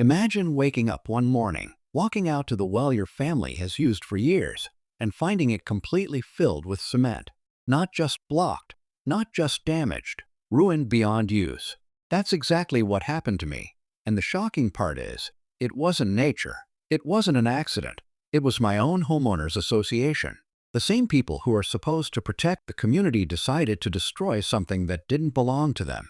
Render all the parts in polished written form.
Imagine waking up one morning, walking out to the well your family has used for years, and finding it completely filled with cement. Not just blocked, not just damaged, ruined beyond use. That's exactly what happened to me. And the shocking part is, it wasn't nature. It wasn't an accident. It was my own homeowners association. The same people who are supposed to protect the community decided to destroy something that didn't belong to them.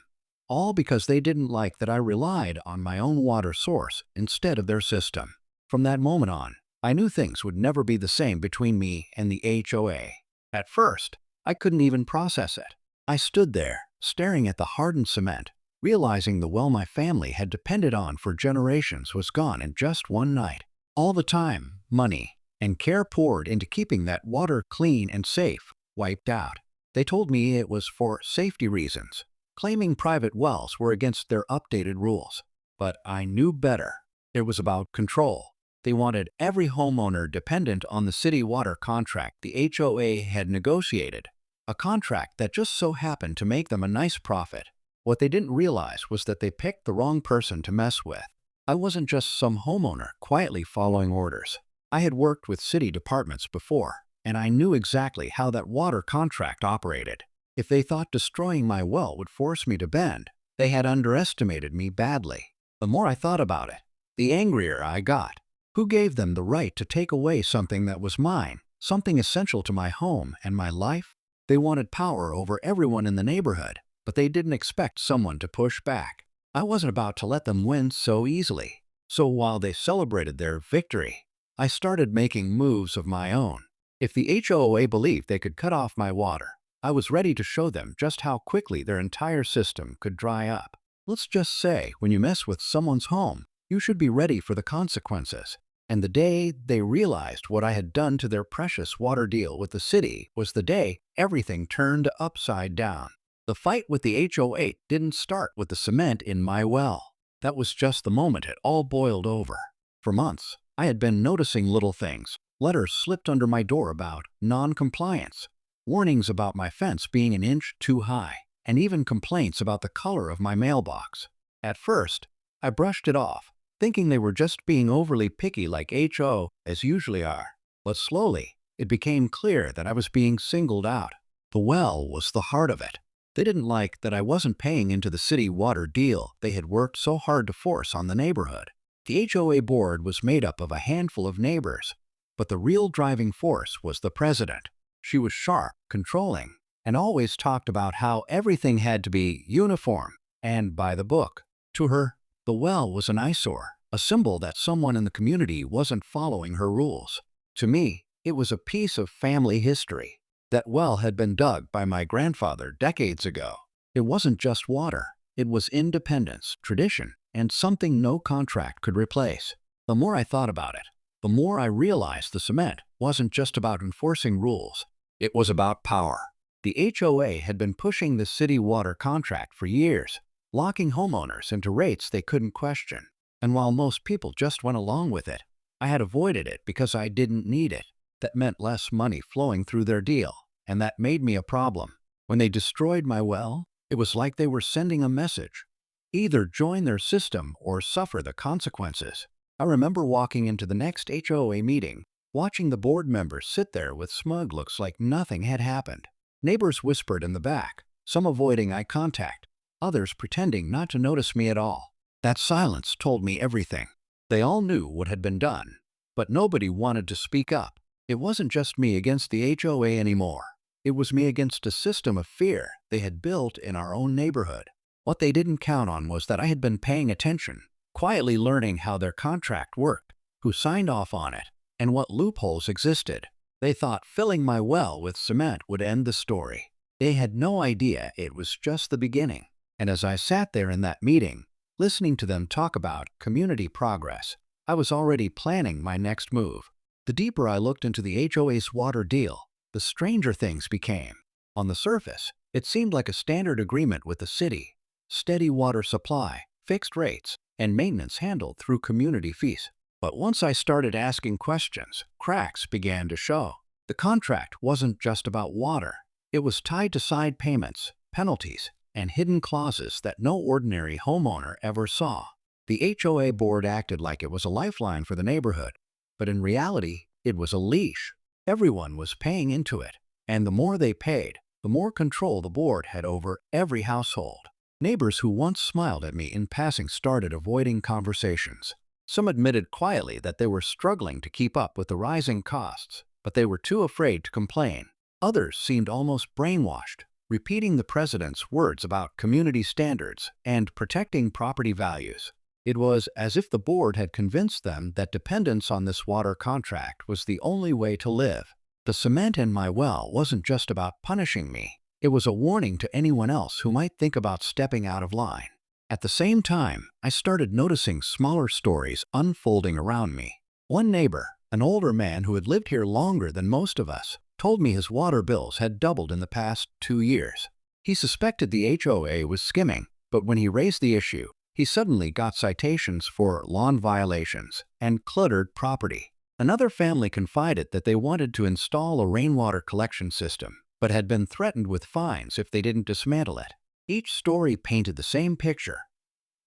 All because they didn't like that I relied on my own water source instead of their system. From that moment on, I knew things would never be the same between me and the HOA. At first, I couldn't even process it. I stood there, staring at the hardened cement, realizing the well my family had depended on for generations was gone in just one night. All the time, money, and care poured into keeping that water clean and safe wiped out. They told me it was for safety reasons, claiming private wells were against their updated rules. But I knew better. It was about control. They wanted every homeowner dependent on the city water contract the HOA had negotiated, a contract that just so happened to make them a nice profit. What they didn't realize was that they picked the wrong person to mess with. I wasn't just some homeowner quietly following orders. I had worked with city departments before, and I knew exactly how that water contract operated. If they thought destroying my well would force me to bend, they had underestimated me badly. The more I thought about it, the angrier I got. Who gave them the right to take away something that was mine, something essential to my home and my life? They wanted power over everyone in the neighborhood, but they didn't expect someone to push back. I wasn't about to let them win so easily. So while they celebrated their victory, I started making moves of my own. If the HOA believed they could cut off my water, I was ready to show them just how quickly their entire system could dry up. Let's just say, when you mess with someone's home, you should be ready for the consequences. And the day they realized what I had done to their precious water deal with the city was the day everything turned upside down. The fight with the HOA didn't start with the cement in my well. That was just the moment it all boiled over. For months, I had been noticing little things. Letters slipped under my door about non-compliance, warnings about my fence being an inch too high, and even complaints about the color of my mailbox. At first, I brushed it off, thinking they were just being overly picky like HOAs usually are. But slowly, it became clear that I was being singled out. The well was the heart of it. They didn't like that I wasn't paying into the city water deal they had worked so hard to force on the neighborhood. The HOA board was made up of a handful of neighbors, but the real driving force was the president. She was sharp, controlling, and always talked about how everything had to be uniform and by the book. To her, the well was an eyesore, a symbol that someone in the community wasn't following her rules. To me, it was a piece of family history. That well had been dug by my grandfather decades ago. It wasn't just water. It was independence, tradition, and something no contract could replace. The more I thought about it, the more I realized the cement wasn't just about enforcing rules. It was about power. The HOA had been pushing the city water contract for years, locking homeowners into rates they couldn't question. And while most people just went along with it, I had avoided it because I didn't need it. That meant less money flowing through their deal, and that made me a problem. When they destroyed my well, it was like they were sending a message. Either join their system or suffer the consequences. I remember walking into the next HOA meeting, watching the board members sit there with smug looks like nothing had happened. Neighbors whispered in the back, some avoiding eye contact, others pretending not to notice me at all. That silence told me everything. They all knew what had been done, but nobody wanted to speak up. It wasn't just me against the HOA anymore. It was me against a system of fear they had built in our own neighborhood. What they didn't count on was that I had been paying attention, quietly learning how their contract worked, who signed off on it, and what loopholes existed. They thought filling my well with cement would end the story. They had no idea it was just the beginning. And as I sat there in that meeting, listening to them talk about community progress, I was already planning my next move. The deeper I looked into the HOA's water deal, the stranger things became. On the surface, it seemed like a standard agreement with the city. Steady water supply, fixed rates, and maintenance handled through community fees. But once I started asking questions, cracks began to show. The contract wasn't just about water. It was tied to side payments, penalties, and hidden clauses that no ordinary homeowner ever saw. The HOA board acted like it was a lifeline for the neighborhood, but in reality, it was a leash. Everyone was paying into it, and the more they paid, the more control the board had over every household. Neighbors who once smiled at me in passing started avoiding conversations. Some admitted quietly that they were struggling to keep up with the rising costs, but they were too afraid to complain. Others seemed almost brainwashed, repeating the president's words about community standards and protecting property values. It was as if the board had convinced them that dependence on this water contract was the only way to live. The cement in my well wasn't just about punishing me. It was a warning to anyone else who might think about stepping out of line. At the same time, I started noticing smaller stories unfolding around me. One neighbor, an older man who had lived here longer than most of us, told me his water bills had doubled in the past 2 years. He suspected the HOA was skimming, but when he raised the issue, he suddenly got citations for lawn violations and cluttered property. Another family confided that they wanted to install a rainwater collection system, but had been threatened with fines if they didn't dismantle it. Each story painted the same picture.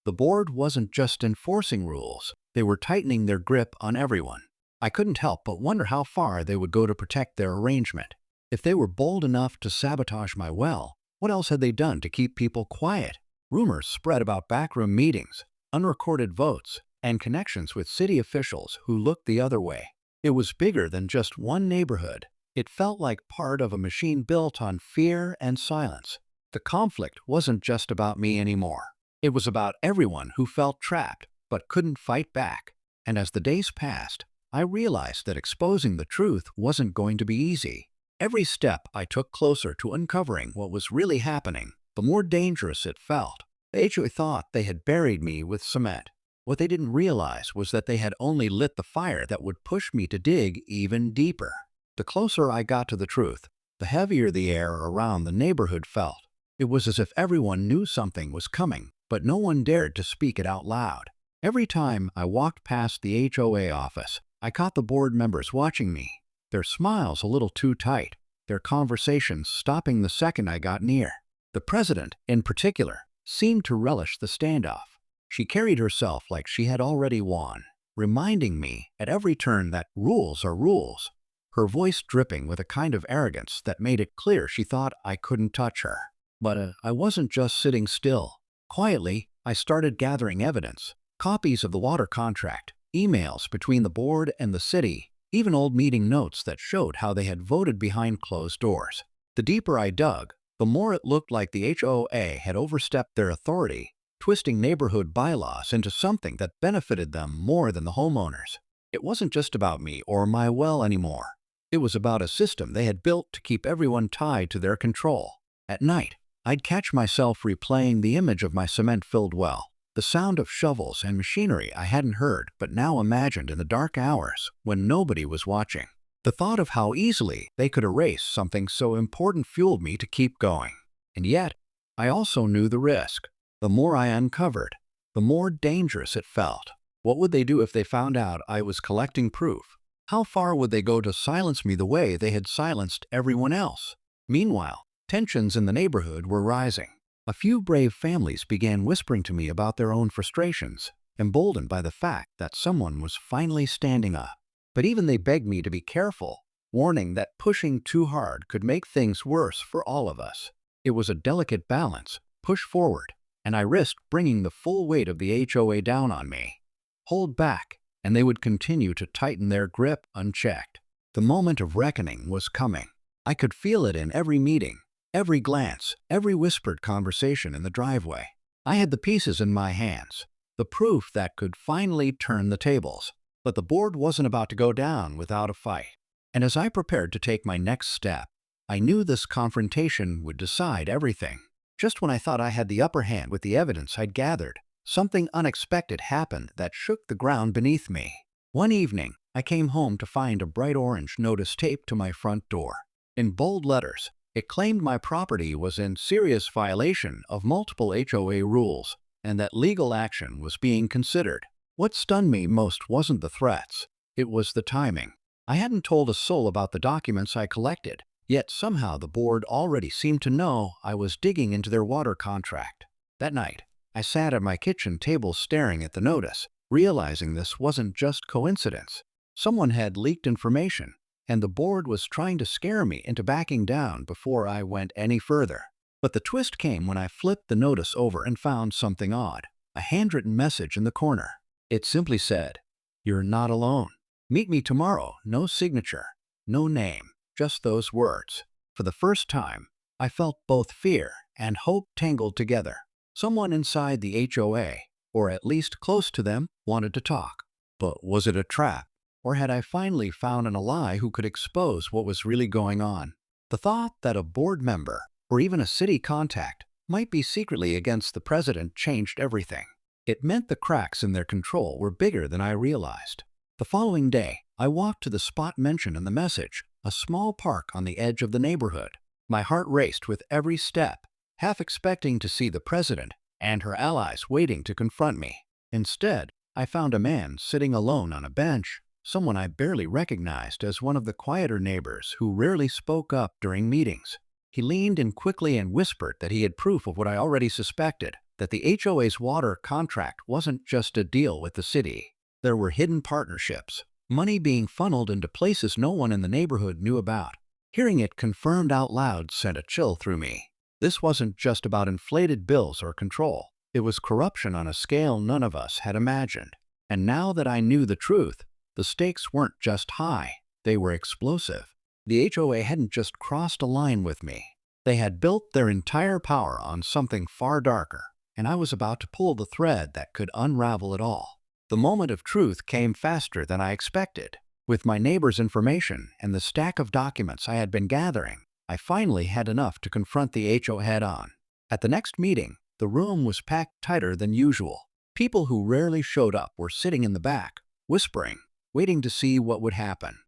The board wasn't just enforcing rules, they were tightening their grip on everyone. I couldn't help but wonder how far they would go to protect their arrangement. If they were bold enough to sabotage my well, what else had they done to keep people quiet? Rumors spread about backroom meetings, unrecorded votes, and connections with city officials who looked the other way. It was bigger than just one neighborhood. It felt like part of a machine built on fear and silence. The conflict wasn't just about me anymore. It was about everyone who felt trapped but couldn't fight back. And as the days passed, I realized that exposing the truth wasn't going to be easy. Every step I took closer to uncovering what was really happening, the more dangerous it felt. The HOA thought they had buried me with cement. What they didn't realize was that they had only lit the fire that would push me to dig even deeper. The closer I got to the truth, the heavier the air around the neighborhood felt. It was as if everyone knew something was coming, but no one dared to speak it out loud. Every time I walked past the HOA office, I caught the board members watching me, their smiles a little too tight, their conversations stopping the second I got near. The president, in particular, seemed to relish the standoff. She carried herself like she had already won, reminding me at every turn that rules are rules, her voice dripping with a kind of arrogance that made it clear she thought I couldn't touch her. But I wasn't just sitting still. Quietly, I started gathering evidence, copies of the water contract, emails between the board and the city, even old meeting notes that showed how they had voted behind closed doors. The deeper I dug, the more it looked like the HOA had overstepped their authority, twisting neighborhood bylaws into something that benefited them more than the homeowners. It wasn't just about me or my well anymore. It was about a system they had built to keep everyone tied to their control. At night, I'd catch myself replaying the image of my cement-filled well, the sound of shovels and machinery I hadn't heard but now imagined in the dark hours when nobody was watching. The thought of how easily they could erase something so important fueled me to keep going. And yet, I also knew the risk. The more I uncovered, the more dangerous it felt. What would they do if they found out I was collecting proof? How far would they go to silence me the way they had silenced everyone else? Meanwhile, tensions in the neighborhood were rising. A few brave families began whispering to me about their own frustrations, emboldened by the fact that someone was finally standing up. But even they begged me to be careful, warning that pushing too hard could make things worse for all of us. It was a delicate balance, push forward, and I risked bringing the full weight of the HOA down on me. Hold back, and they would continue to tighten their grip unchecked. The moment of reckoning was coming. I could feel it in every meeting, every glance, every whispered conversation in the driveway. I had the pieces in my hands, the proof that could finally turn the tables. But the board wasn't about to go down without a fight. And as I prepared to take my next step, I knew this confrontation would decide everything. Just when I thought I had the upper hand with the evidence I'd gathered, something unexpected happened that shook the ground beneath me. One evening, I came home to find a bright orange notice taped to my front door. In bold letters, it claimed my property was in serious violation of multiple HOA rules and that legal action was being considered. What stunned me most wasn't the threats, it was the timing. I hadn't told a soul about the documents I collected, yet somehow the board already seemed to know I was digging into their water contract. That night, I sat at my kitchen table staring at the notice, realizing this wasn't just coincidence. Someone had leaked information, and the board was trying to scare me into backing down before I went any further. But the twist came when I flipped the notice over and found something odd. A handwritten message in the corner. It simply said, "You're not alone. Meet me tomorrow." No signature, no name, just those words. For the first time, I felt both fear and hope tangled together. Someone inside the HOA, or at least close to them, wanted to talk. But was it a trap? Or had I finally found an ally who could expose what was really going on? The thought that a board member, or even a city contact, might be secretly against the president changed everything. It meant the cracks in their control were bigger than I realized. The following day, I walked to the spot mentioned in the message, a small park on the edge of the neighborhood. My heart raced with every step, half expecting to see the president and her allies waiting to confront me. Instead, I found a man sitting alone on a bench, someone I barely recognized as one of the quieter neighbors who rarely spoke up during meetings. He leaned in quickly and whispered that he had proof of what I already suspected, that the HOA's water contract wasn't just a deal with the city. There were hidden partnerships, money being funneled into places no one in the neighborhood knew about. Hearing it confirmed out loud sent a chill through me. This wasn't just about inflated bills or control. It was corruption on a scale none of us had imagined. And now that I knew the truth, the stakes weren't just high, they were explosive. The HOA hadn't just crossed a line with me. They had built their entire power on something far darker, and I was about to pull the thread that could unravel it all. The moment of truth came faster than I expected. With my neighbor's information and the stack of documents I had been gathering, I finally had enough to confront the HOA head-on. At the next meeting, the room was packed tighter than usual. People who rarely showed up were sitting in the back, whispering, waiting to see what would happen.